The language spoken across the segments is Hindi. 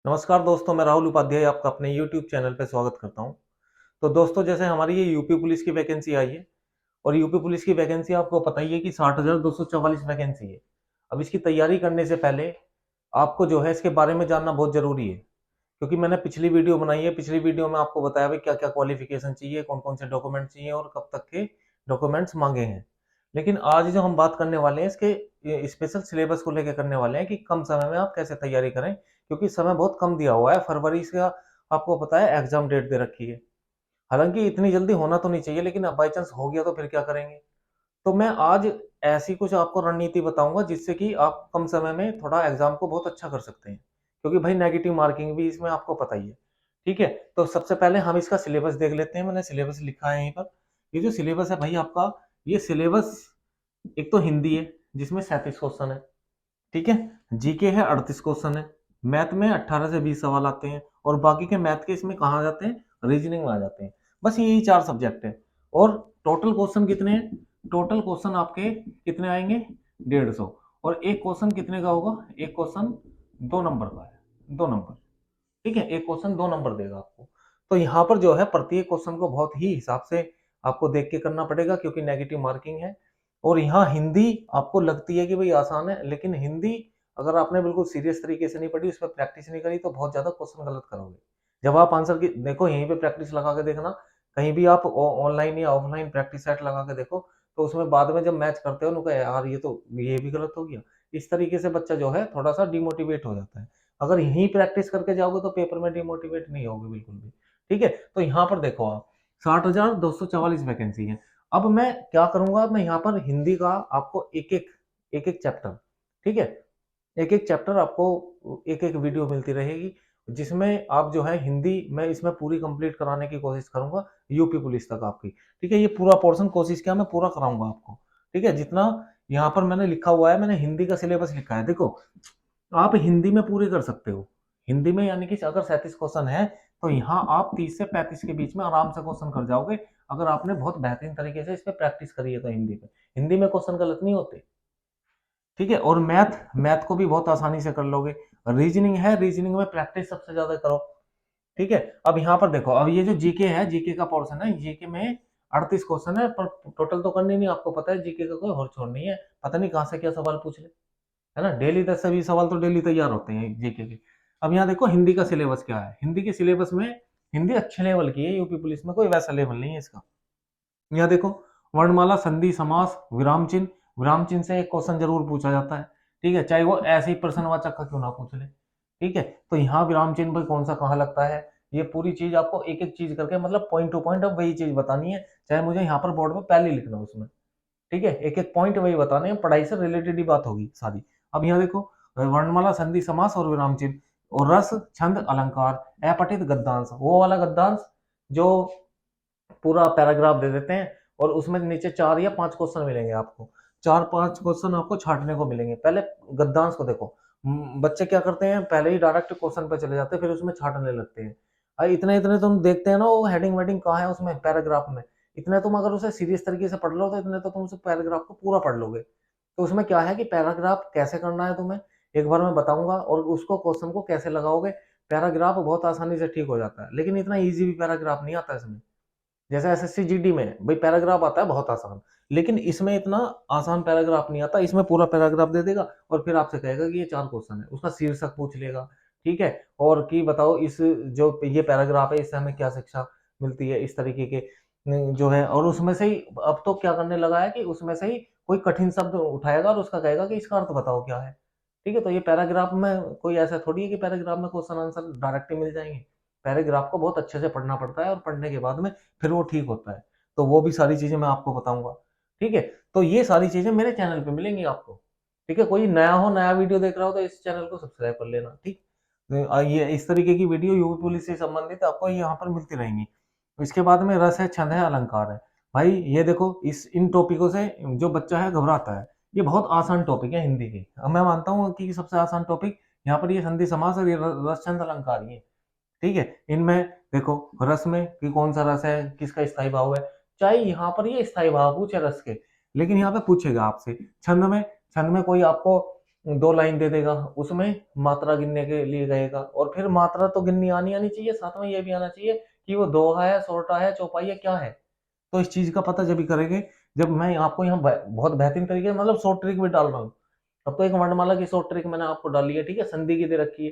नमस्कार दोस्तों, मैं राहुल उपाध्याय आपका अपने YouTube चैनल पे स्वागत करता हूं। तो दोस्तों, जैसे हमारी ये यूपी पुलिस की वैकेंसी आई है और यूपी पुलिस की वैकेंसी आपको पता ही है कि 60,244 वैकेंसी है। अब इसकी तैयारी करने से पहले आपको जो है इसके बारे में जानना बहुत जरूरी है, क्योंकि मैंने पिछली वीडियो बनाई है। पिछली वीडियो में आपको बताया भाई क्या क्या क्वालिफिकेशन चाहिए, कौन कौन से डॉक्यूमेंट चाहिए और कब तक के डॉक्यूमेंट्स मांगे हैं। लेकिन आज जो हम बात करने वाले हैं इसके स्पेशल सिलेबस को लेकर करने वाले हैं कि कम समय में आप कैसे तैयारी करें, क्योंकि समय बहुत कम दिया हुआ है। फरवरी से आपको पता है एग्जाम डेट दे रखी है। हालांकि इतनी जल्दी होना तो नहीं चाहिए, लेकिन अब बाई चांस हो गया तो फिर क्या करेंगे। तो मैं आज ऐसी कुछ आपको रणनीति बताऊंगा जिससे कि आप कम समय में थोड़ा एग्जाम को बहुत अच्छा कर सकते हैं, क्योंकि भाई नेगेटिव मार्किंग भी इसमें आपको पता ही है। ठीक है, तो सबसे पहले हम इसका सिलेबस देख लेते हैं। मैंने सिलेबस लिखा है यहीं पर। ये जो सिलेबस है भाई आपका, ये सिलेबस एक तो हिंदी है जिसमें 37 क्वेश्चन है। ठीक है, जीके है 38 क्वेश्चन है, मैथ में 18 से 20 सवाल आते हैं, और बाकी के मैथ के इसमें कहाँ आ जाते हैं, रीजनिंग में आ जाते हैं। बस यही चार सब्जेक्ट है। और टोटल क्वेश्चन कितने हैं? टोटल क्वेश्चन आपके कितने आएंगे? 150। और एक क्वेश्चन कितने का होगा? एक क्वेश्चन 2 नंबर का है, 2 नंबर। ठीक है, एक क्वेश्चन 2 नंबर देगा आपको। तो यहाँ पर जो है प्रत्येक क्वेश्चन को बहुत ही हिसाब से आपको देख के करना पड़ेगा, क्योंकि नेगेटिव मार्किंग है। और यहाँ हिंदी आपको लगती है कि भाई आसान है, लेकिन हिंदी अगर आपने बिल्कुल सीरियस तरीके से नहीं पढ़ी, उस पर प्रैक्टिस नहीं करी, तो बहुत ज्यादा क्वेश्चन गलत करोगे। जब आप आंसर की देखो, यहीं पे प्रैक्टिस लगा के देखना। कहीं भी आप ऑनलाइन या ऑफलाइन प्रैक्टिस सेट लगा के देखो, तो उसमें बाद में जब मैच करते हो उनको, यार ये भी गलत हो गया। इस तरीके से बच्चा जो है थोड़ा सा डिमोटिवेट हो जाता है। अगर यहीं प्रैक्टिस करके जाओगे तो पेपर में डिमोटिवेट नहीं होगे बिल्कुल भी। ठीक है, तो यहाँ पर देखो आप, 60,244 वैकेंसी है। अब मैं क्या करूंगा, मैं यहाँ पर हिंदी का आपको एक एक चैप्टर, ठीक है, एक एक चैप्टर आपको एक एक वीडियो मिलती रहेगी, जिसमें आप जो है हिंदी मैं इसमें पूरी कंप्लीट कराने की कोशिश करूंगा, यूपी पुलिस तक आपकी। ठीक है, ये पूरा पोर्शन कोशिश किया मैं पूरा कराऊंगा आपको। ठीक है, जितना यहाँ पर मैंने लिखा हुआ है, मैंने हिंदी का सिलेबस लिखा है, देखो आप हिंदी में पूरे कर सकते हो। हिंदी में यानी कि अगर 37 क्वेश्चन है, तो यहाँ आप 30 से 35 के बीच में आराम से क्वेश्चन कर जाओगे, अगर आपने बहुत बेहतरीन तरीके से इस पर प्रैक्टिस करी है तो। हिंदी में क्वेश्चन गलत नहीं होते। ठीक है, और मैथ मैथ को भी बहुत आसानी से कर लोगे। रीजनिंग है, रीजनिंग में प्रैक्टिस सबसे ज्यादा करो। ठीक है, अब यहाँ पर देखो, अब ये जो जीके है, जीके का पोर्शन है, जीके में 38 क्वेश्चन है, पर टोटल तो करनी नहीं, आपको पता है जीके का कोई और छोड़ नहीं है। पता नहीं कहाँ से क्या सवाल पूछ ले, है ना। डेली 10 से 20 सवाल तो डेली तैयार होते हैं जीके के। अब यहाँ देखो हिंदी का सिलेबस क्या है। हिंदी के सिलेबस में हिंदी अच्छे लेवल की है, यूपी पुलिस में कोई वैसा लेवल नहीं है इसका। यहाँ देखो, वर्णमाला, संधि, समास, विराम चिन्ह। विराम चिन्ह से एक क्वेश्चन जरूर पूछा जाता है। ठीक है, चाहे वो ऐसे ही प्रश्नवाचक का क्यों ना पूछ ले। ठीक है, तो यहाँ विराम चिन्ह भाई कौन सा कहाँ लगता है, ये पूरी चीज आपको एक एक चीज करके, मतलब पॉइंट टू पॉइंट अब वही चीज बतानी है। चाहे मुझे यहाँ पर बोर्ड में पहले लिखना हो उसमें। ठीक है, एक एक पॉइंट वही बताने हैं, पढ़ाई से रिलेटेड ही बात होगी सारी। अब यहाँ देखो, वर्णमाला, संधि, समास और विराम चिन्ह, और रस, छंद, अलंकार, अपठित गद्यांश, वो वाला गद्यांश जो पूरा पैराग्राफ दे देते हैं, और उसमें नीचे 4 या 5 क्वेश्चन मिलेंगे आपको। 4-5 क्वेश्चन आपको छांटने को मिलेंगे। पहले गद्यांश को देखो, बच्चे क्या करते हैं, पहले ही डायरेक्ट क्वेश्चन पे चले जाते हैं, फिर उसमें छांटने लगते हैं। इतने इतने तुम देखते हैं ना, वो हेडिंग वेडिंग कहाँ है उसमें पैराग्राफ में। इतने तुम अगर उसे सीरियस तरीके से पढ़ लो, तो इतने तो तुम उस पैराग्राफ को पूरा पढ़ लोगे। तो उसमें क्या है कि पैराग्राफ कैसे करना है तुम्हें एक बार मैं बताऊंगा, और उसको क्वेश्चन को कैसे लगाओगे। पैराग्राफ बहुत आसानी से ठीक हो जाता है, लेकिन इतना इजी भी पैराग्राफ नहीं आता इसमें। जैसे एसएससी जीडी में भाई पैराग्राफ आता है बहुत आसान, लेकिन इसमें इतना आसान पैराग्राफ नहीं आता। इसमें पूरा पैराग्राफ दे देगा, और फिर आपसे कहेगा कि ये 4 क्वेश्चन है, उसका शीर्षक पूछ लेगा। ठीक है, और कि बताओ इस जो ये पैराग्राफ है, इससे हमें क्या शिक्षा मिलती है, इस तरीके के जो है। और उसमें से ही अब तो क्या करने लगा है कि उसमें से ही कोई कठिन शब्द उठाएगा और उसका कहेगा कि इसका अर्थ बताओ क्या है। ठीक है, तो ये पैराग्राफ में कोई ऐसा थोड़ी है कि पैराग्राफ में क्वेश्चन आंसर डायरेक्ट ही मिल जाएंगे। पैराग्राफ को बहुत अच्छे से पढ़ना पड़ता है, और पढ़ने के बाद में फिर वो ठीक होता है। तो वो भी सारी चीजें मैं आपको बताऊंगा। ठीक है, तो ये सारी चीजें मेरे चैनल पे मिलेंगी आपको। ठीक है, कोई नया हो, नया वीडियो देख रहा हो, तो इस चैनल को सब्सक्राइब कर लेना। ठीक, ये इस तरीके की वीडियो यूपी पुलिस से संबंधित आपको यहाँ पर मिलती रहेंगी। इसके बाद में रस है, छंद है, अलंकार है। भाई ये देखो, इस इन टॉपिकों से जो बच्चा है घबराता है। ये बहुत आसान टॉपिक है हिंदी के। अब मैं मानता हूँ कि सबसे आसान टॉपिक यहाँ पर ये संधि समास और ये रस, छंद, अलंकार ही है। ठीक है, इनमें देखो, रस में कि कौन सा रस है, किसका स्थायी भाव है। चाहे यहाँ पर ये स्थायी भाव पूछे रस के, लेकिन यहाँ पे पूछेगा आपसे। छंद में, छंद में कोई आपको 2 लाइन दे देगा, उसमें मात्रा गिनने के लिए कहेगा, और फिर मात्रा तो गिननी आनी चाहिए, साथ में ये भी आना चाहिए कि वो दोहा है, सोरठा है, चौपाई है, क्या है। तो इस चीज का पता जब भी करेंगे जब मैं आपको यहाँ बहुत बेहतरीन तरीके से मतलब शॉर्ट ट्रिक भी डाल रहा हूँ। अब तो एक वर्णमाला की शॉर्ट ट्रिक मैंने आपको डाली है, ठीक है, संधि की दे रखी है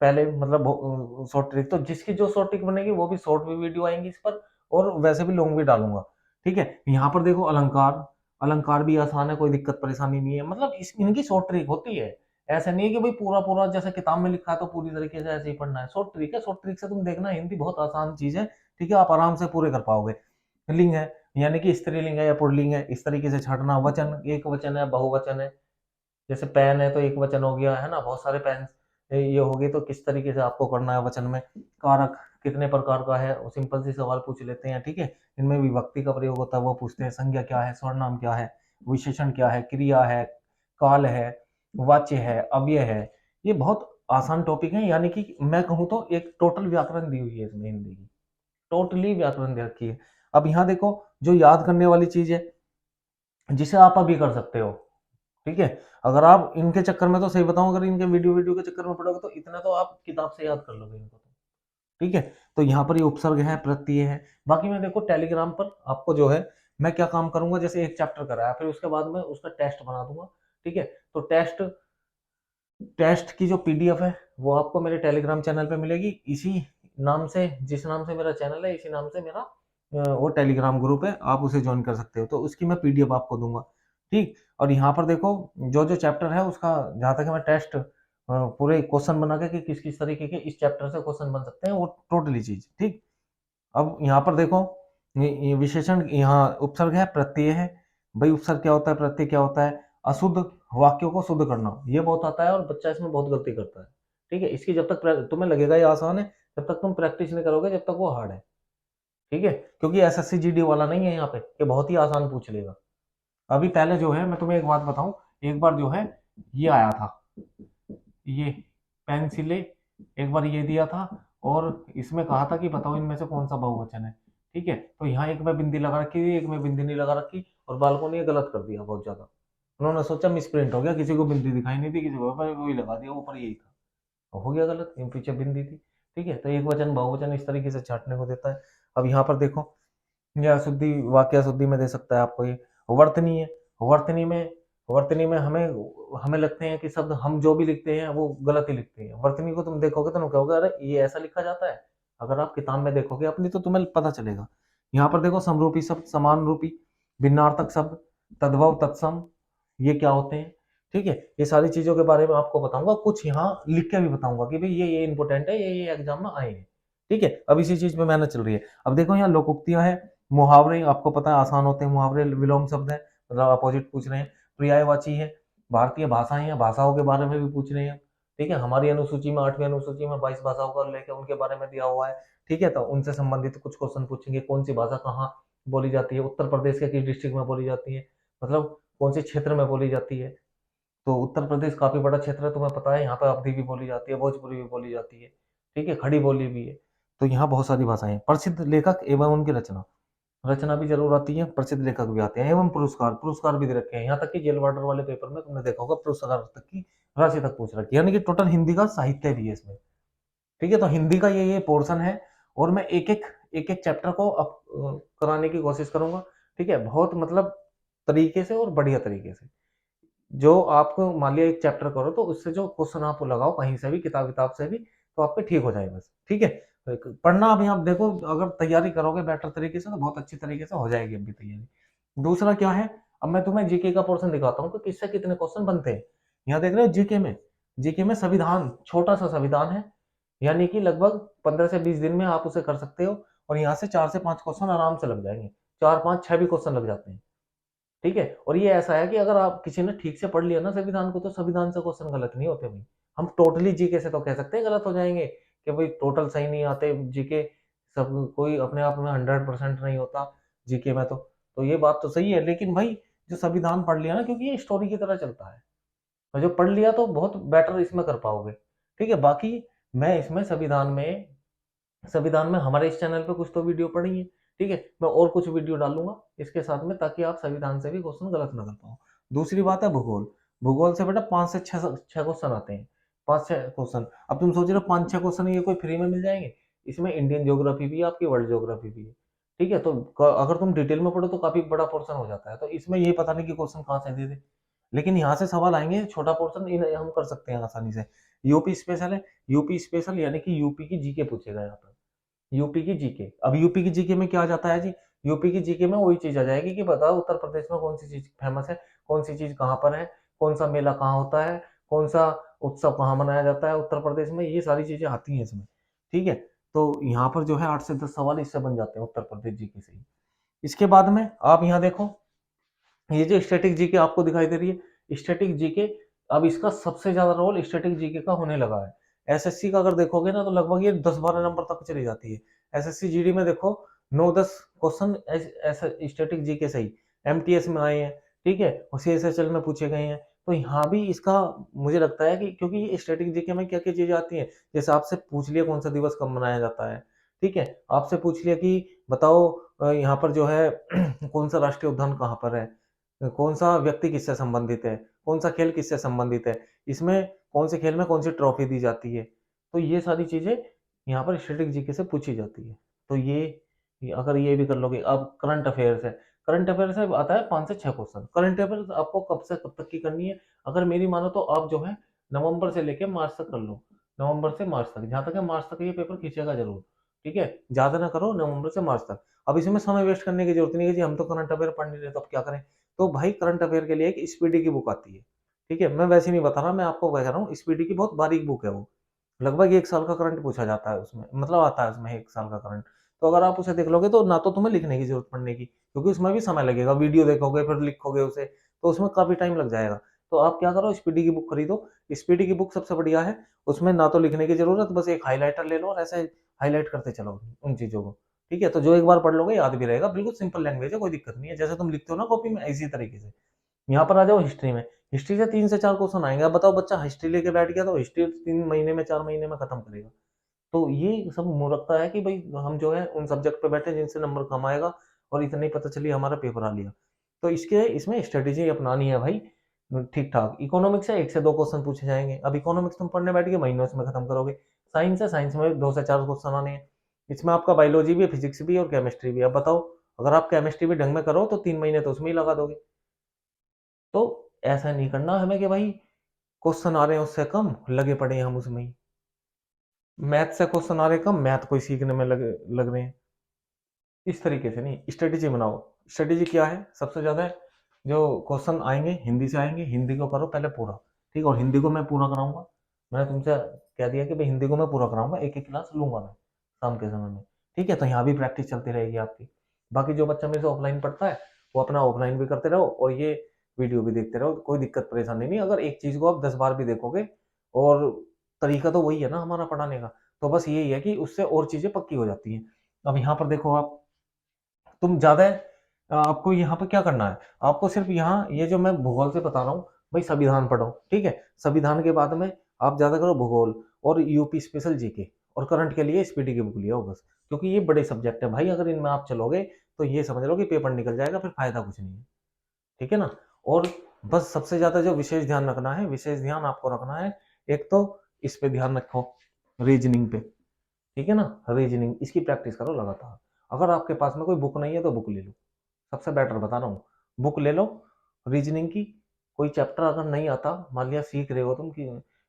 पहले, मतलब शॉर्ट ट्रिक, तो जिसकी जो शॉर्ट ट्रिक बनेगी वो भी शॉर्ट भी वीडियो आएंगी इस पर, और वैसे भी लॉन्ग भी डालूंगा। ठीक है, यहाँ पर देखो अलंकार, अलंकार भी आसान है, कोई दिक्कत परेशानी नहीं है, मतलब इनकी शॉर्ट ट्रिक होती है। ऐसा नहीं है कि भाई पूरा पूरा जैसे किताब में लिखा है तो पूरी तरीके से ऐसे ही पढ़ना है, शॉर्ट ट्रिक है, शॉर्ट ट्रिक से तुम देखना हिंदी बहुत आसान चीज है। ठीक है, आप आराम से पूरे कर पाओगे। लिंग है, यानी कि स्त्रीलिंग है या पुल्लिंग है, इस तरीके से छाटना। वचन, एक वचन है, बहुवचन है, जैसे पेन है तो एक वचन हो गया है ना, बहुत सारे पेन ये हो गए, तो किस तरीके से आपको करना है वचन में। कारक कितने प्रकार का है, सिंपल सी सवाल पूछ लेते हैं, ठीक है। इनमें विभक्ति का प्रयोग होता है, वो पूछते हैं। संज्ञा क्या है, सर्वनाम क्या है, विशेषण क्या है, क्रिया है, काल है, वाच्य है, अव्यय है। ये बहुत आसान टॉपिक है, यानी कि मैं कहूँ तो एक टोटल व्याकरण दी हुई है इसमें, हिंदी की टोटली व्याकरण दे रखी है। अब यहाँ देखो, जो याद करने वाली चीज है जिसे आप अभी कर सकते हो, ठीक है। अगर आप इनके चक्कर में, तो सही बताऊं, अगर इनके वीडियो वीडियो के चक्कर में पड़ोगे तो इतना तो आप किताब से याद कर लोगे इनको तो। ठीक है, तो यहाँ पर ये उपसर्ग है, प्रत्यय है। बाकी मैं देखो टेलीग्राम पर आपको जो है मैं क्या काम करूंगा, जैसे एक चैप्टर कराया फिर उसके बाद में उसका टेस्ट बना दूंगा। ठीक है, तो टेस्ट टेस्ट की जो पीडीएफ है वो आपको मेरे टेलीग्राम चैनल पे मिलेगी, इसी नाम से, जिस नाम से मेरा चैनल है इसी नाम से मेरा वो टेलीग्राम ग्रुप है, आप उसे ज्वाइन कर सकते हो, तो उसकी मैं पीडीएफ आपको दूंगा। ठीक, और यहाँ पर देखो जो जो चैप्टर है उसका, जहाँ तक है मैं टेस्ट पूरे क्वेश्चन बना के कि किस किस तरीके के इस चैप्टर से क्वेश्चन बन सकते हैं, वो टोटली चीज। ठीक, अब यहाँ पर देखो ये विशेषण, यहाँ उपसर्ग है, प्रत्यय है। भाई उपसर्ग क्या होता है, प्रत्यय क्या होता है। अशुद्ध वाक्यों को शुद्ध करना, ये बहुत आता है और बच्चा इसमें बहुत गलती करता है। ठीक है, इसकी जब तक तुम्हें लगेगा ये आसान है, जब तक तुम प्रैक्टिस नहीं करोगे जब तक वो हार्ड है। ठीक है, क्योंकि एसएससी जीडी वाला नहीं है यहाँ पे कि बहुत ही आसान पूछ लेगा। अभी पहले जो है मैं तुम्हें एक बात बताऊं, एक बार जो है ये आया था, ये पेंसिले, एक बार ये दिया था, और इसमें कहा था कि बताओ इनमें से कौन सा बहुवचन है। ठीक है, तो यहाँ एक में बिंदी लगा रखी थी, एक में बिंदी नहीं लगा रखी, और बालकों ने ये गलत कर दिया बहुत ज्यादा। उन्होंने सोचा मिस प्रिंट हो गया, किसी को बिंदी दिखाई नहीं थी, किसी को वही लगा दिया, ऊपर यही था, तो हो गया गलत, पीछे बिंदी थी। ठीक है, तो एक वचन बहुवचन इस तरीके से छाटने को देता है। अब यहाँ पर देखो, या शुद्धि, वाक्य शुद्धि में दे सकता है आपको ये। वर्तनी है, वर्तनी में, वर्तनी में हमें हमें लगते हैं कि शब्द हम जो भी लिखते हैं वो गलत ही लिखते हैं। वर्तनी को तुम देखोगे तो तुम कहोगे अरे ये ऐसा लिखा जाता है, अगर आप किताब में देखोगे अपनी तो तुम्हें पता चलेगा। यहाँ पर देखो, समरूपी शब्द, समान रूपी, भिन्नार्थक शब्द, तद्भव, तत्सम, ये क्या होते हैं। ठीक है, ये सारी चीजों के बारे में आपको बताऊंगा, कुछ यहाँ लिख के भी बताऊंगा कि भाई ये इंपॉर्टेंट है, ये एग्जाम में आए हैं। ठीक है, अब इसी चीज पे मेहनत चल रही है। अब देखो यहाँ लोकोक्तियां है, मुहावरे आपको पता है आसान होते हैं, मुहावरे विलोम शब्द है, मतलब अपोजिट पूछ रहे हैं। पर्यायवाची है, भारतीय भाषाएं हैं, भाषाओं के बारे में भी पूछ रहे हैं। ठीक है, हमारी अनुसूची में 8वीं अनुसूची में 22 भाषाओं का लेकर उनके बारे में दिया हुआ है। ठीक है, तो उनसे संबंधित कुछ क्वेश्चन पूछेंगे, कौन सी भाषा कहाँ बोली जाती है, उत्तर प्रदेश के किस डिस्ट्रिक्ट में बोली जाती है, मतलब कौन से क्षेत्र में बोली जाती है। तो उत्तर प्रदेश काफी बड़ा क्षेत्र है, तुम्हें पता है, यहाँ पे अवधी भी बोली जाती है, भोजपुरी भी बोली जाती है। ठीक है, खड़ी बोली भी है। तो यहाँ बहुत सारी भाषाएं हैं। प्रसिद्ध लेखक एवं उनकी रचना, रचना भी जरूर आती है, प्रसिद्ध लेखक भी आते हैं, एवं पुरस्कार, पुरस्कार भी दे रखे हैं, यहाँ तक कि जेल वार्डर वाले पेपर में तुमने देखा होगा पुरस्कार तक की राशि तक पूछ रखी है, यानी कि टोटल हिंदी का साहित्य भी है इसमें। ठीक है, तो हिंदी का ये पोर्शन है, और मैं एक एक चैप्टर को कराने की कोशिश करूंगा। ठीक है, बहुत मतलब तरीके से और बढ़िया तरीके से, जो आपको मान लिया एक चैप्टर करो तो उससे जो क्वेश्चन आप लगाओ कहीं से भी, किताब से भी, तो आपके ठीक हो जाए बस। ठीक है, तो पढ़ना अभी आप देखो, अगर तैयारी करोगे बेटर तरीके से तो बहुत अच्छी तरीके से हो जाएगी अभी तैयारी। दूसरा क्या है, अब मैं तुम्हें जीके का पोर्शन दिखाता हूँ कि किससे कितने क्वेश्चन बनते हैं। यहाँ देख रहे हो जीके में संविधान, छोटा सा संविधान है, यानी कि लगभग 15 से 20 दिन में आप उसे कर सकते हो, और यहाँ से 4 से 5 क्वेश्चन आराम से लग जाएंगे, 4 5 6 भी क्वेश्चन लग जाते हैं। ठीक है, और ये ऐसा है कि अगर आप किसी ने ठीक से पढ़ लिया ना संविधान को, तो संविधान से क्वेश्चन गलत नहीं होते भाई। हम टोटली जीके से तो कह सकते हैं गलत हो जाएंगे कि भाई टोटल सही नहीं आते जीके, सब कोई अपने आप में 100% नहीं होता जीके में, तो ये बात तो सही है, लेकिन भाई जो संविधान पढ़ लिया ना, क्योंकि ये स्टोरी की तरह चलता है, और जो पढ़ लिया तो बहुत बेटर इसमें कर पाओगे। ठीक है, बाकी मैं इसमें संविधान में हमारे इस चैनल पे कुछ तो वीडियो पड़ी है। ठीक है, मैं और कुछ वीडियो डालूंगा इसके साथ में, ताकि आप संविधान से भी क्वेश्चन गलत ना कर पाओ। दूसरी बात है भूगोल। भूगोल से बेटा 5 से 6 क्वेश्चन आते हैं, 5-6 क्वेश्चन। अब तुम सोच रहे हो 5-6 क्वेश्चन ये कोई फ्री में मिल जाएंगे? इसमें इंडियन ज्योग्राफी भी है, आपकी वर्ल्ड ज्योग्राफी भी है। ठीक है, तो अगर तुम डिटेल में पढ़ो तो काफी बड़ा पोर्शन हो जाता है, तो इसमें ये पता नहीं कि क्वेश्चन कहाँ से दे दे। लेकिन यहाँ से सवाल आएंगे, छोटा पोर्शन हम कर सकते हैं आसानी से। यूपी स्पेशल है, यूपी स्पेशल यानी कि यूपी की जीके पूछेगा यहाँ पर, यूपी की जीके। अब यूपी की जीके में क्या आ जाता है जी, यूपी की जीके में वही चीज आ जाएगी कि बताओ उत्तर प्रदेश में कौन सी चीज फेमस है, कौन सी चीज कहाँ पर है, कौन सा मेला कहाँ होता है, कौन सा उत्सव कहाँ मनाया जाता है उत्तर प्रदेश में, ये सारी चीजें आती हैं इसमें। ठीक है, तो यहाँ पर जो है 8 से 10 सवाल इससे बन जाते हैं उत्तर प्रदेश जीके से ही। इसके बाद में आप यहाँ देखो, ये जो स्टैटिक जीके आपको दिखाई दे रही है, स्टैटिक जीके, अब इसका सबसे ज्यादा रोल स्टैटिक जीके का होने लगा है। एसएससी का अगर देखोगे ना तो लगभग ये 10-12 नंबर तक चली जाती है। एसएससी जीडी में देखो 9-10 क्वेश्चन ऐसे स्टैटिक जीके से ही एमटीएस में आए हैं। ठीक है, और सीएसएचएल में पूछे गए हैं। तो यहाँ भी इसका मुझे लगता है कि क्योंकि ये स्टैटिक जीके में क्या क्या चीजें आती हैं, जैसे आपसे पूछ लिया कौन सा दिवस कब मनाया जाता है। ठीक है, आपसे पूछ लिया कि बताओ यहाँ पर जो है कौन सा राष्ट्रीय उद्यान कहाँ पर है, कौन सा व्यक्ति किससे संबंधित है, कौन सा खेल किससे संबंधित है, इसमें कौन से खेल में कौन सी ट्रॉफी दी जाती है। तो ये सारी चीजें यहाँ पर स्टैटिक जीके से पूछी जाती है। तो ये अगर ये भी कर लोगे। अब करंट अफेयर्स है, करंट अफेयर से आता है 5 से 6 क्वेश्चन। करंट अफेयर आपको कब से कब तक की करनी है, अगर मेरी मानो तो आप जो है नवंबर से लेके मार्च तक कर लो। नवंबर से मार्च तक, जहां तक है मार्च तक ये पेपर खींचेगा जरूर। ठीक है, ज्यादा ना करो, नवंबर से मार्च तक। अब इसमें समय वेस्ट करने की जरूरत नहीं है जी, हम तो करंट अफेयर पढ़ नहीं रहे तो अब क्या करें। तो भाई करंट अफेयर के लिए एक स्पीडी की बुक आती है। ठीक है, मैं वैसे नहीं बता रहा, मैं आपको कह रहा हूँ स्पीडी की बहुत बारीक बुक है वो। लगभग 1 साल का करंट पूछा जाता है उसमें, मतलब आता है उसमें 1 साल का करंट। तो अगर आप उसे देख लोगे तो ना तो तुम्हें लिखने की जरूरत पड़ने की, क्योंकि उसमें भी समय लगेगा, वीडियो देखोगे फिर लिखोगे उसे, तो उसमें काफी टाइम लग जाएगा। तो आप क्या करो, स्पीडी की बुक खरीदो। स्पीडी की बुक सबसे बढ़िया है, उसमें ना तो लिखने की जरूरत, बस एक हाईलाइटर ले लो और ऐसे हाईलाइट करते चलो उन चीजों को। ठीक है, तो जो एक बार पढ़ लोगे याद भी रहेगा, बिल्कुल सिंपल लैंग्वेज है, कोई दिक्कत नहीं है, जैसे तुम लिखते हो ना कॉपी में इसी तरीके से। यहाँ पर आ जाओ हिस्ट्री में, हिस्ट्री से 3 से 4 क्वेश्चन आएंगे। अब बताओ बच्चा हिस्ट्री लेके बैठ गया तो हिस्ट्री 3 महीने में 4 महीने में खत्म करेगा। तो ये सब मूर्खता है कि भाई हम जो है उन सब्जेक्ट पे बैठे जिनसे नंबर कम आएगा, और इतना ही पता चली हमारा पेपर आ लिया। तो इसके इसमें स्ट्रेटेजी अपनानी है भाई, ठीक ठाक। इकोनॉमिक्स से 1 से 2 क्वेश्चन पूछे जाएंगे। अब इकोनॉमिक्स तुम पढ़ने बैठ के महीनों में खत्म करोगे। साइंस है, साइंस में 2 से 4 क्वेश्चन आने हैं। इसमें आपका बायोलॉजी भी है, फिजिक्स भी है और केमिस्ट्री भी है। अब बताओ, अगर आप केमिस्ट्री भी ढंग में करो तो 3 महीने तो उसमें ही लगा दोगे। तो ऐसा नहीं करना हमें कि भाई क्वेश्चन आ रहे हैं उससे कम लगे पड़े हैं हम उसमें ही। मैथ से क्वेश्चन आ रहे हैं कम, मैथ कोई सीखने में लगे लग रहे हैं। इस तरीके से नहीं, स्ट्रेटेजी बनाओ। स्ट्रेटेजी क्या है, सबसे ज्यादा जो क्वेश्चन आएंगे हिंदी से आएंगे, हिंदी को करो पहले पूरा। ठीक है, और हिंदी को मैं पूरा कराऊंगा। मैंने तुमसे कह दिया कि भाई हिंदी को मैं पूरा कराऊंगा, एक एक क्लास लूंगा मैं शाम के समय में। ठीक है, तो यहाँ भी प्रैक्टिस चलती रहेगी आपकी। बाकी जो बच्चा मेरे से ऑफलाइन पढ़ता है वो अपना ऑफलाइन भी करते रहो और ये वीडियो भी देखते रहो, कोई दिक्कत परेशानी नहीं। अगर एक चीज को आप 10 बार भी देखोगे, और तरीका तो वही है ना हमारा पढ़ाने का, तो बस यही है कि उससे और चीजें पक्की हो जाती हैं। अब यहाँ पर देखो आप, तुम ज्यादा आपको यहाँ पे क्या करना है, आपको सिर्फ यहाँ ये जो मैं भूगोल से बता रहा हूँ, भाई संविधान पढ़ो। ठीक है, संविधान के बाद में आप ज्यादा करो भूगोल और यूपी स्पेशल जीके, और करंट के लिए स्पीडी की बुक लियो बस, क्योंकि ये बड़े सब्जेक्ट है भाई, अगर इनमें आप चलोगे तो ये समझ लो कि पेपर निकल जाएगा, फिर फायदा कुछ नहीं है। ठीक है ना। और बस सबसे ज्यादा जो विशेष ध्यान रखना है, विशेष ध्यान आपको रखना है, एक तो इस पे ध्यान रखो, रीजनिंग पे। ठीक है ना, रीजनिंग इसकी प्रैक्टिस करो लगातार। अगर आपके पास में कोई बुक नहीं है तो बुक ले लो, सबसे बेटर बता रहा हूँ, बुक ले लो रीजनिंग की। कोई चैप्टर अगर नहीं आता, मान लिया सीख रहे हो तुम कि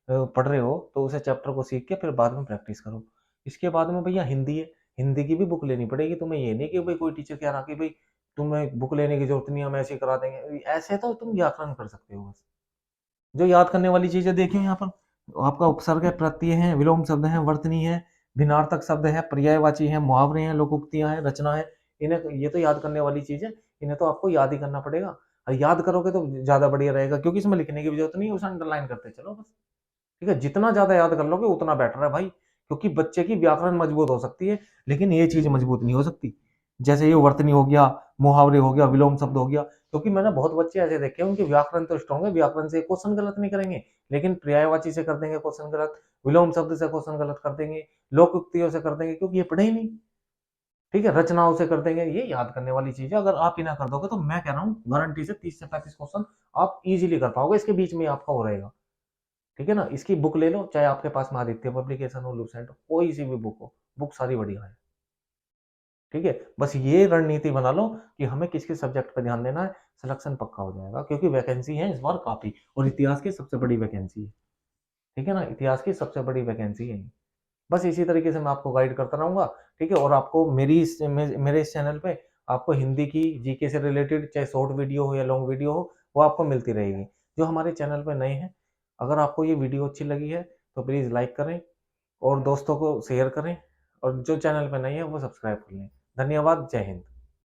पढ़ रहे हो, तो उसे चैप्टर को सीख के फिर बाद में प्रैक्टिस करो। इसके बाद में भैया हिंदी है, हिंदी की भी बुक लेनी पड़ेगी तुम्हें। ये नहीं कि भाई कोई टीचर कह रहा कि भाई तुम्हें बुक लेने की जरूरत नहीं है, हम ऐसे ही करा देंगे, ऐसे तो तुम व्याकरण कर सकते हो बस। जो याद करने वाली चीजें देखिए यहाँ पर, आपका उपसर्ग है, प्रत्यय है, विलोम शब्द है, वर्तनी है, भिन्नार्थक शब्द है, पर्यायवाची है, मुहावरे हैं, लोकोक्तियां हैं, रचना है। इन्हें ये तो याद करने वाली चीज है, इन्हें तो आपको याद ही करना पड़ेगा। और याद करोगे तो ज्यादा बढ़िया रहेगा, क्योंकि इसमें लिखने की भी जरूरत नहीं है, उसे अंडरलाइन करते चलो बस। ठीक है, जितना ज्यादा याद कर लोगे उतना बेटर है भाई, क्योंकि बच्चे की व्याकरण मजबूत हो सकती है लेकिन ये चीज मजबूत नहीं हो सकती। जैसे ये वर्तनी हो गया, मुहावरे हो गया, विलोम शब्द हो गया, क्योंकि मैंने बहुत बच्चे ऐसे देखे हैं उनके व्याकरण तो स्ट्रॉन्ग है, व्याकरण से क्वेश्चन गलत नहीं करेंगे, लेकिन पर्यायवाची से कर देंगे क्वेश्चन गलत, विलोम शब्द से क्वेश्चन गलत कर देंगे, लोकोक्तियों से कर देंगे, क्योंकि ये पढ़े ही नहीं। ठीक है, रचनाओं से कर देंगे, ये याद करने वाली चीज है। अगर आप ही ना कर दोगे तो मैं कह रहा हूँ गारंटी से 30 से 35 क्वेश्चन आप इजीली कर पाओगे, इसके बीच में ही आपका हो रहेगा। ठीक है ना, इसकी बुक ले लो, चाहे आपके पास में आदित्य पब्लिकेशन हो, लूसेंट हो, कोई सी भी बुक हो, बुक सारी बढ़िया है। ठीक है, बस ये रणनीति बना लो कि हमें किस किस सब्जेक्ट पर ध्यान देना है, सिलेक्शन पक्का हो जाएगा, क्योंकि वैकेंसी है इस बार काफी, और इतिहास की सबसे बड़ी वैकेंसी है। ठीक है ना, इतिहास की सबसे बड़ी वैकेंसी है। बस इसी तरीके से मैं आपको गाइड करता रहूंगा। ठीक है, और आपको मेरे इस चैनल पे आपको हिंदी की जीके से रिलेटेड चाहे शॉर्ट वीडियो हो या लॉन्ग वीडियो हो, वो आपको मिलती रहेगी। जो हमारे चैनल पे नए हैं, अगर आपको ये वीडियो अच्छी लगी है तो प्लीज़ लाइक करें और दोस्तों को शेयर करें, और जो चैनल पे नहीं है वो सब्सक्राइब कर लें। धन्यवाद, जय हिंद।